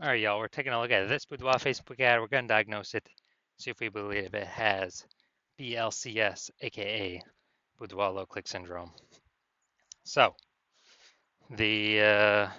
All right, y'all, we're taking a look at this Boudoir Facebook ad. We're going to diagnose it, see if we believe it has BLCS, aka Boudoir low click syndrome. So, the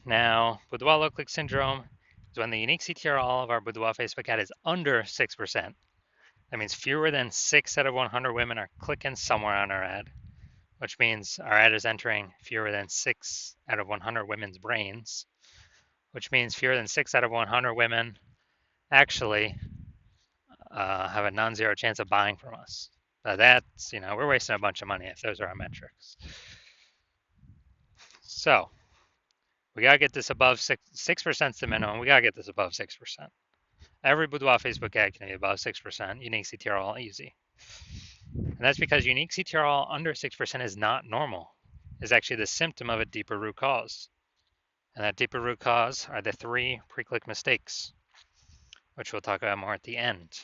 now Boudoir low click syndrome is when the unique CTRL of our Boudoir Facebook ad is under 6%. That means fewer than 6 out of 100 women are clicking somewhere on our ad, which means our ad is entering fewer than 6 out of 100 women's brains, which means fewer than 6 out of 100 women actually have a non-zero chance of buying from us. That's, we're wasting a bunch of money if those are our metrics. So we gotta get this above 6%. The minimum. We gotta get this above 6%. Every Boudoir Facebook ad can be above 6%. Unique CTRL easy, and that's because unique CTRL under 6% is not normal. It's actually the symptom of a deeper root cause, and that deeper root cause are the 3 pre-click mistakes, which we'll talk about more at the end.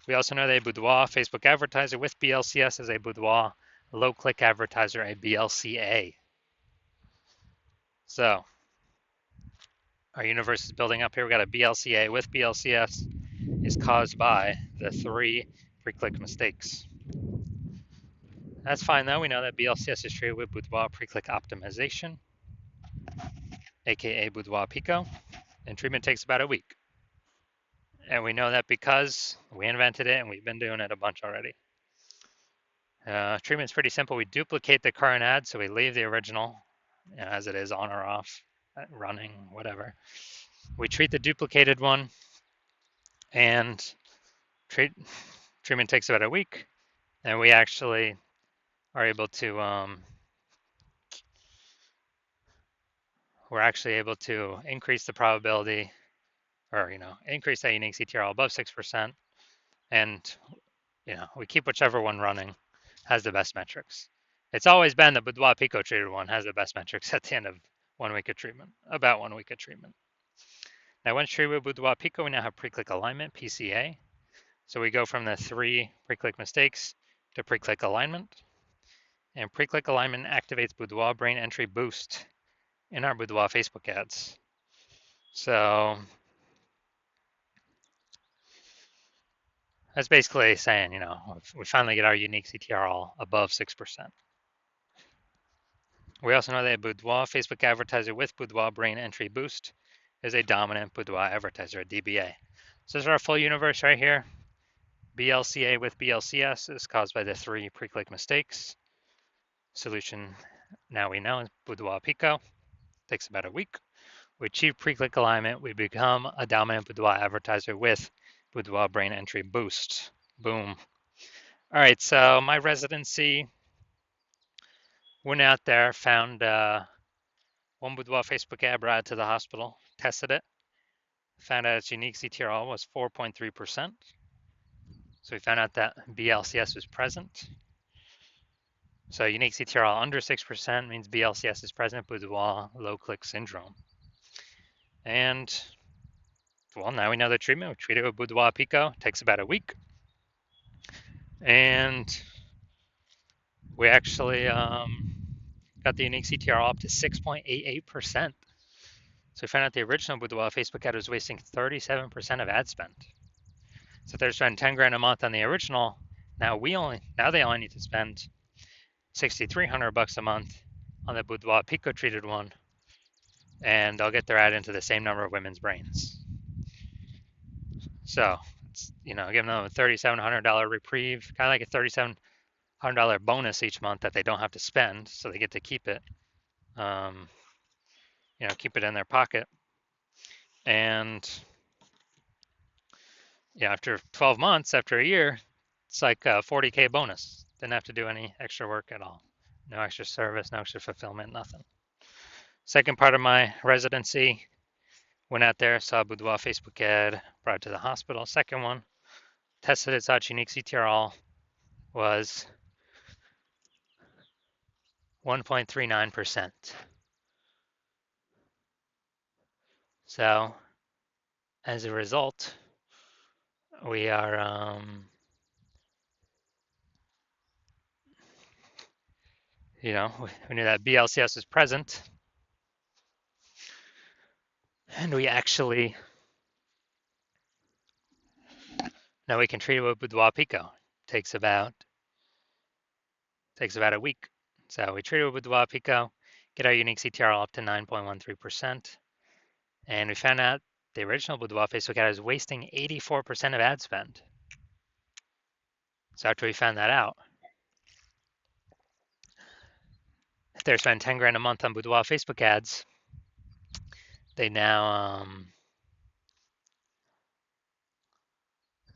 We also know that a Boudoir Facebook advertiser with BLCS is a Boudoir low-click advertiser, a BLCA. So our universe is building up here. We got a BLCA with BLCS is caused by the 3 pre-click mistakes. That's fine though. We know that BLCS is treated with Boudoir pre-click optimization, aka Boudoir Pico, and treatment takes about a week. And we know that because we invented it and we've been doing it a bunch already. Treatment's pretty simple. We duplicate the current ad, so we leave the original as it is, on or off, running, whatever. We treat the duplicated one, and treatment takes about a week, and we actually are able to we're actually able to increase the probability, or increase that unique CTRL above 6%, and we keep whichever one running has the best metrics. It's always been the Boudoir Pico treated one has the best metrics at the end of 1 week of treatment, about 1 week of treatment. Now, once treated with Boudoir Pico, we now have pre-click alignment, PCA. So we go from the 3 pre-click mistakes to pre-click alignment. And pre-click alignment activates Boudoir brain entry boost in our Boudoir Facebook ads. So that's basically saying, we finally get our unique CTRL above 6%. We also know that a Boudoir Facebook advertiser with Boudoir brain entry boost is a dominant Boudoir advertiser, a DBA. So this is our full universe right here. BLCA with BLCS is caused by the 3 pre-click mistakes. Solution now we know is Boudoir Pico. Takes about a week. We achieve pre-click alignment. We become a dominant Boudoir advertiser with Boudoir brain entry boost. Boom. All right, so my residency, went out there, found one Boudoir Facebook ad brought it to the hospital, tested it, found out its unique CTRL was 4.3%. So we found out that BLCS was present. So unique CTRL under 6% means BLCS is present, Boudoir low click syndrome. And well, now we know the treatment. We treat it with Boudoir Pico. It takes about a week. And we actually got the unique CTRL up to 6.88%. So we found out the original Boudoir Facebook ad was wasting 37% of ad spend. So if they're spending 10 grand a month on the original, now they only need to spend $6,300 a month on the Boudoir Pico treated one, and they'll get their ad into the same number of women's brains. So it's, giving them a $3,700 reprieve, kind of like a $3,700 bonus each month that they don't have to spend, so they get to keep it, keep it in their pocket. And after 12 months, after a year, it's like a 40K bonus. Didn't have to do any extra work at all. No extra service, no extra fulfillment, nothing. Second part of my residency, went out there, saw a Boudoir Facebook ad, brought it to the hospital. Second one, tested its unique CTRL was 1.39%. So as a result, we are we knew that BLCS is present. And we actually, now we can treat it with Boudoir Pico. Takes about a week. So we treat it with Boudoir Pico, get our unique CTRL up to 9.13%. And we found out the original Boudoir Facebook ad is wasting 84% of ad spend. So after we found that out, if they're spending 10 grand a month on Boudoir Facebook ads, they now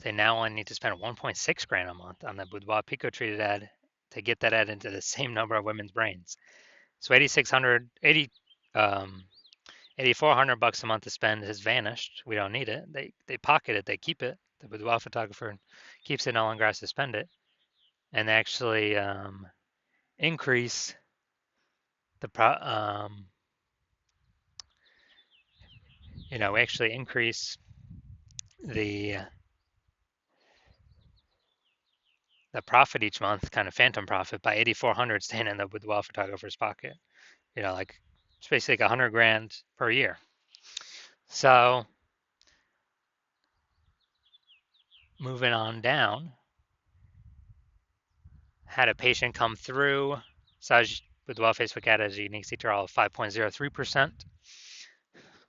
only need to spend 1.6 grand a month on the Boudoir Pico treated ad to get that ad into the same number of women's brains. So 8,400 bucks a month to spend has vanished. We don't need it. They pocket it. They keep it. The boudoir photographer keeps it, no longer has to spend it, and they actually increase the we actually increase the profit each month, kind of phantom profit, by 8,400 staying in the boudoir photographer's pocket. Like it's basically like 100 grand per year. So moving on down, had a patient come through. Saj Boudoir Facebook ad has a unique CTRL of 5.03%.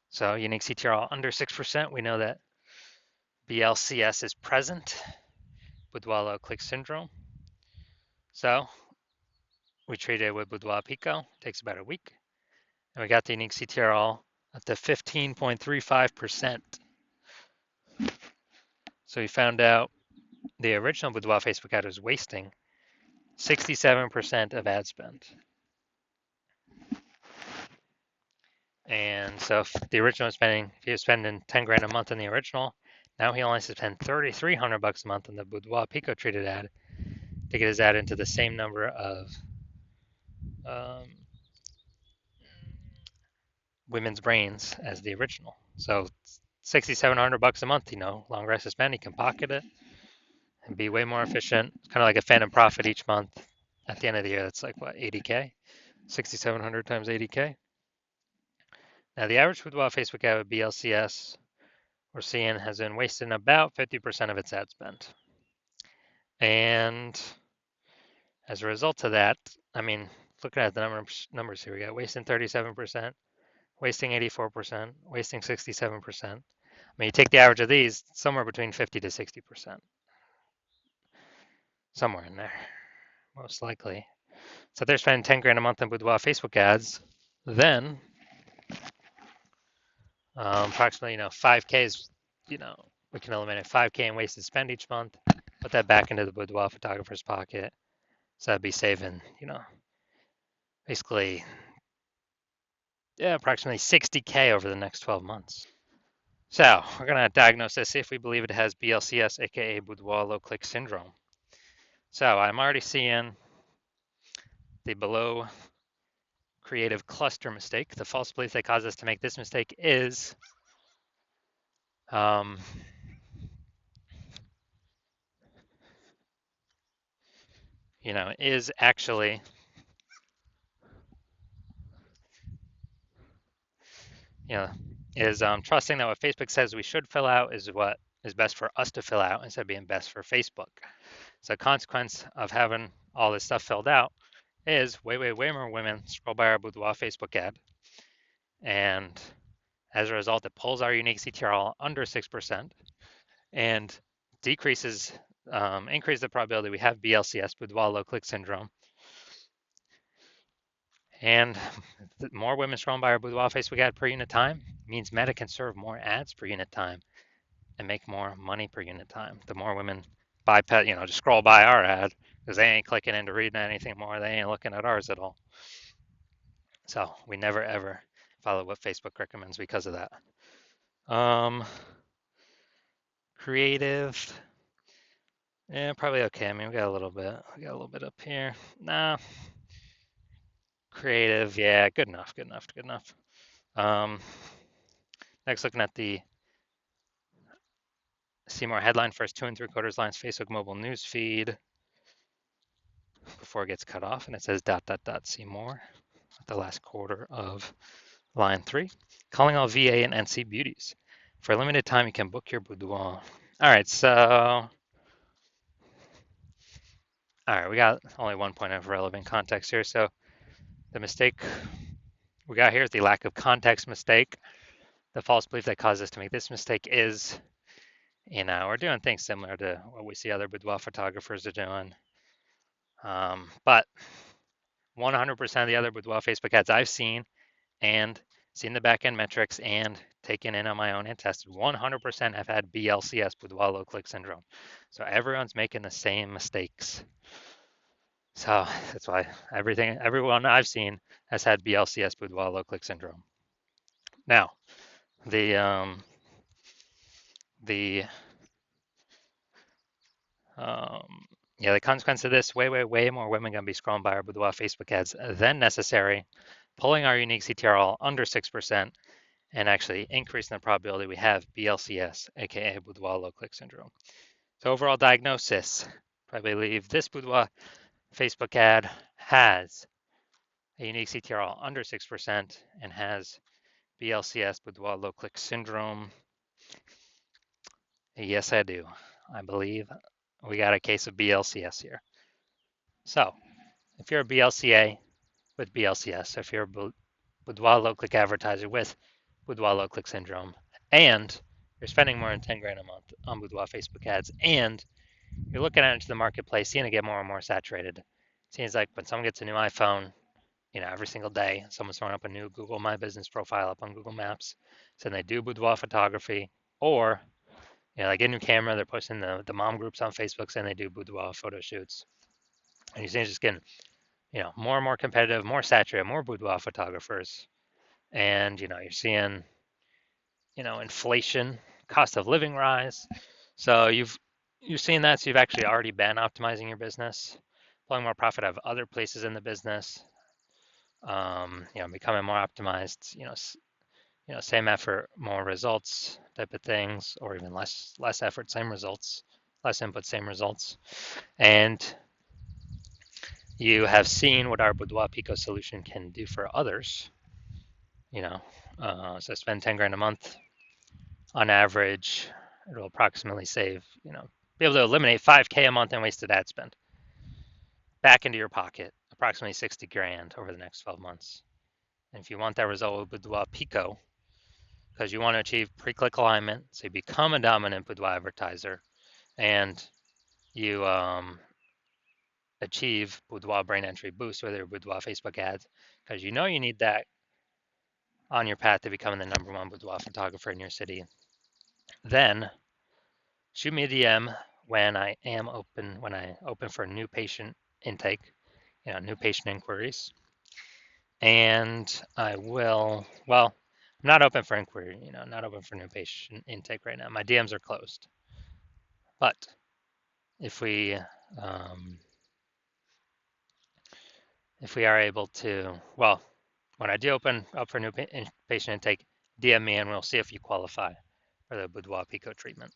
So unique CTRL under 6%, we know that BLCS is present, Boudoir low click syndrome. So we treated it with Boudoir Pico, takes about a week. And we got the unique CTRL up to 15.35%. So we found out the original Boudoir Facebook ad was wasting 67% of ad spend. And so if the original was if he was spending 10 grand a month on the original, now he only has to spend 3,300 bucks a month on the Boudoir Pico treated ad to get his ad into the same number of women's brains as the original. So 6,700 bucks a month, longer has to spend, he can pocket it and be way more efficient. It's kind of like a phantom profit each month. At the end of the year, that's like what, 80K? 6,700 times 80K. Now the average Boudoir Facebook ad with BLCS we're seeing has been wasting about 50% of its ad spend. And as a result of that, looking at the numbers here, we got wasting 37%, wasting 84%, wasting 67%. You take the average of these, somewhere between 50 to 60%. Somewhere in there, most likely. So if they're spending 10 grand a month on Boudoir Facebook ads, then approximately 5K is, we can eliminate 5K in wasted spend each month, put that back into the Boudoir photographer's pocket. So that'd be saving, basically, approximately 60K over the next 12 months. So we're going to diagnose this, see if we believe it has BLCS, aka Boudoir low click syndrome. So I'm already seeing the below creative cluster mistake. The false belief that caused us to make this mistake is is actually trusting that what Facebook says we should fill out is what is best for us to fill out instead of being best for Facebook. So a consequence of having all this stuff filled out is way more women scroll by our Boudoir Facebook ad. And as a result, it pulls our unique CTRL under 6% and increases the probability we have BLCS, Boudoir low click syndrome. And the more women scrolling by our Boudoir Facebook ad per unit time means Meta can serve more ads per unit time and make more money per unit time. The more women bypass, just scroll by our ad because they ain't clicking into reading anything more. They ain't looking at ours at all. So we never ever follow what Facebook recommends because of that. Creative, probably okay. We got a little bit. Up here. Nah. Creative, yeah, good enough. Next, looking at the see more headline first 2 3/4 lines Facebook mobile news feed before it gets cut off, and it says ... see more at the last quarter of Line 3, calling all VA and NC beauties. For a limited time, you can book your boudoir. All right, we got only one point of relevant context here. So the mistake we got here is the lack of context mistake. The false belief that caused us to make this mistake is, we're doing things similar to what we see other boudoir photographers are doing. But 100% of the other boudoir Facebook ads I've seen and seen the back end metrics and taken in on my own and tested, 100% have had BLCS, boudoir low click syndrome. So everyone's making the same mistakes. So that's why everyone I've seen has had BLCS, boudoir low click syndrome. Now, the the consequence of this, way more women gonna be scrolling by our boudoir Facebook ads than necessary, pulling our unique CTRL under 6%, and actually increasing the probability we have BLCS, aka boudoir low click syndrome. So overall diagnosis, I believe this boudoir Facebook ad has a unique CTRL under 6% and has BLCS, boudoir low click syndrome. Yes, I do. I believe we got a case of BLCS here. So if you're a BLCA with BLCS, if you're a boudoir low click advertiser with boudoir low click syndrome, and you're spending more than 10 grand a month on boudoir Facebook ads, and you're looking out into the marketplace, seeing it get more and more saturated. It seems like when someone gets a new iPhone, every single day, someone's throwing up a new Google My Business profile up on Google Maps, saying they do boudoir photography, or they get a new camera, they're posting the mom groups on Facebook saying they do boudoir photo shoots. And you see it's just getting, more and more competitive, more saturated, more boudoir photographers. And, you're seeing, inflation, cost of living rise. So you've seen that, so you've actually already been optimizing your business, pulling more profit out of other places in the business, becoming more optimized, same effort, more results type of things, or even less effort, same results, less input, same results. And you have seen what our Boudoir Pico solution can do for others. So spend 10 grand a month on average, it'll approximately save, be able to eliminate 5K a month in wasted ad spend back into your pocket, approximately 60 grand over the next 12 months. And if you want that result with Boudoir Pico, because you want to achieve pre-click alignment, so you become a dominant boudoir advertiser, and you achieve boudoir brain entry boost with your boudoir Facebook ads, because you need that on your path to becoming the #1 boudoir photographer in your city. Then shoot me a DM when I open for new patient intake, new patient inquiries. And I will, I'm not open for inquiry, not open for new patient intake right now. My DMs are closed. But if we are able to, when I do open up for new patient intake, DM me and we'll see if you qualify for the Boudoir Pico treatment.